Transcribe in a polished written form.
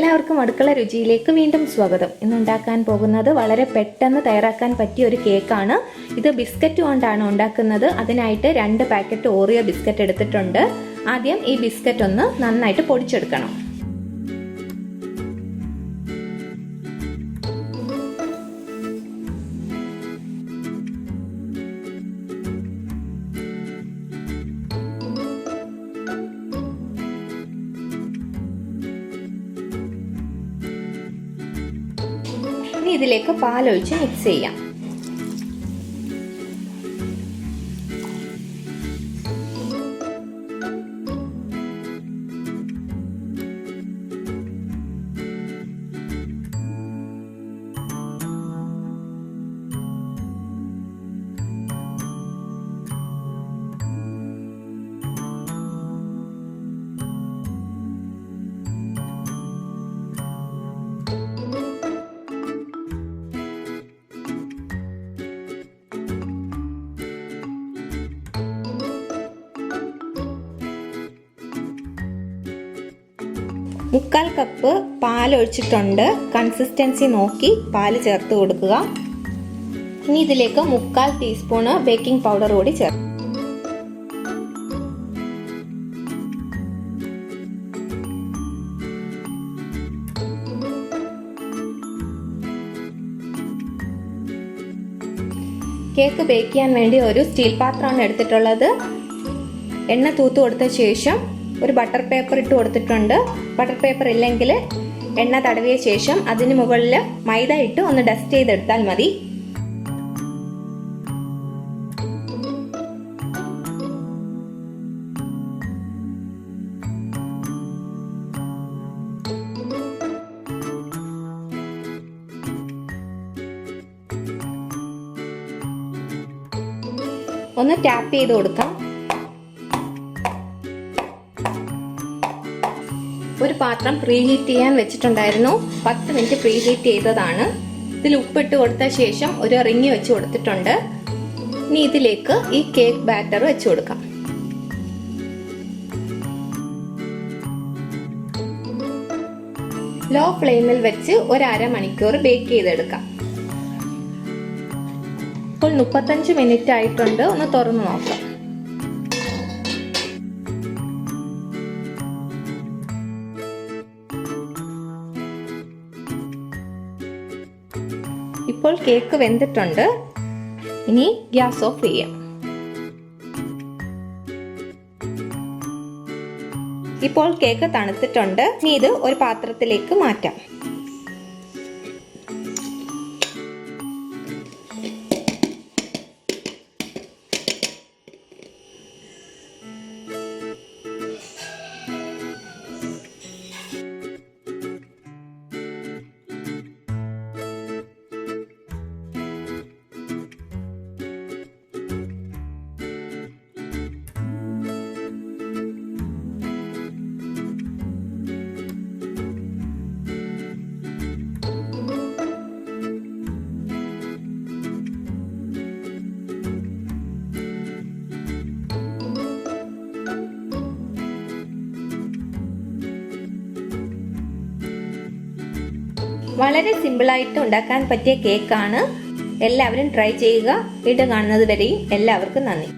എല്ലാവർക്കും അടുക്കള രുചിയിലേക്ക് വീണ്ടും സ്വാഗതം. ഇന്ന് ഉണ്ടാക്കാൻ പോകുന്നത് വളരെ പെട്ടെന്ന് തയ്യാറാക്കാൻ പറ്റിയ ഒരു കേക്കാണ്. ഇത് ബിസ്ക്കറ്റ് കൊണ്ടാണ് ഉണ്ടാക്കുന്നത്. അതിനായിട്ട് 2 പാക്കറ്റ് ഓറിയോ ബിസ്ക്കറ്റ് എടുത്തിട്ടുണ്ട്. ആദ്യം ഈ ബിസ്ക്കറ്റ് ഒന്ന് നന്നായിട്ട് പൊടിച്ചെടുക്കണം. ഇതിലേക്ക് പാലൊഴിച്ച് മിക്സ് ചെയ്യാം. മുക്കാൽ കപ്പ് പാൽ ഒഴിച്ചിട്ടുണ്ട്. കൺസിസ്റ്റൻസി നോക്കി പാല് ചേർത്ത് കൊടുക്കുക. ഇനി ഇതിലേക്ക് 1/4 ടീസ്പൂണ് ബേക്കിംഗ് പൗഡർ കൂടി ചേർക്കും. കേക്ക് ബേക്ക് ചെയ്യാൻ വേണ്ടി ഒരു സ്റ്റീൽ പാത്രമാണ് എടുത്തിട്ടുള്ളത്. എണ്ണ തൂത്ത് കൊടുത്ത ശേഷം ഒരു ബട്ടർ പേപ്പർ ഇട്ട് കൊടുത്തിട്ടുണ്ട്. ബട്ടർ പേപ്പർ ഇല്ലെങ്കിൽ എണ്ണ തടവിയ ശേഷം അതിന് മുകളിൽ മൈദ ഇട്ട് ഒന്ന് ഡസ്റ്റ് ചെയ്തെടുത്താൽ മതി. ഒന്ന് ടാപ്പ് ചെയ്ത് കൊടുക്കാം. ഒരു പാത്രം പ്രീഹീറ്റ് ചെയ്യാൻ വെച്ചിട്ടുണ്ടായിരുന്നു. 10 മിനിറ്റ് പ്രീഹീറ്റ് ചെയ്തതാണ്. ഇതിൽ ഉപ്പിട്ട് കൊടുത്ത ശേഷം ഒരു റിങ് വെച്ച് കൊടുത്തിട്ടുണ്ട്. ഇനി ഇതിലേക്ക് ഈ കേക്ക് ബാറ്റർ വെച്ച് കൊടുക്കാം. ലോ ഫ്ലെയിമിൽ വെച്ച് 1/2 മണിക്കൂർ ബേക്ക് ചെയ്തെടുക്കാം. ഇപ്പോൾ 35 മിനിറ്റ് ആയിട്ടുണ്ട്. ഒന്ന് തുറന്നു നോക്കാം. ഇപ്പോൾ കേക്ക് വെന്തിട്ടുണ്ട്. ഇനി ഗ്യാസ് ഓഫ് ചെയ്യാം. ഇപ്പോൾ കേക്ക് തണുത്തിട്ടുണ്ട്. ഇനി ഇത് ഒരു പാത്രത്തിലേക്ക് മാറ്റാം. വളരെ സിമ്പിളായിട്ട് ഉണ്ടാക്കാൻ പറ്റിയ കേക്കാണ്. എല്ലാവരും ട്രൈ ചെയ്യുക. വീഡിയോ കാണുന്നത് വരെയും എല്ലാവർക്കും നന്ദി.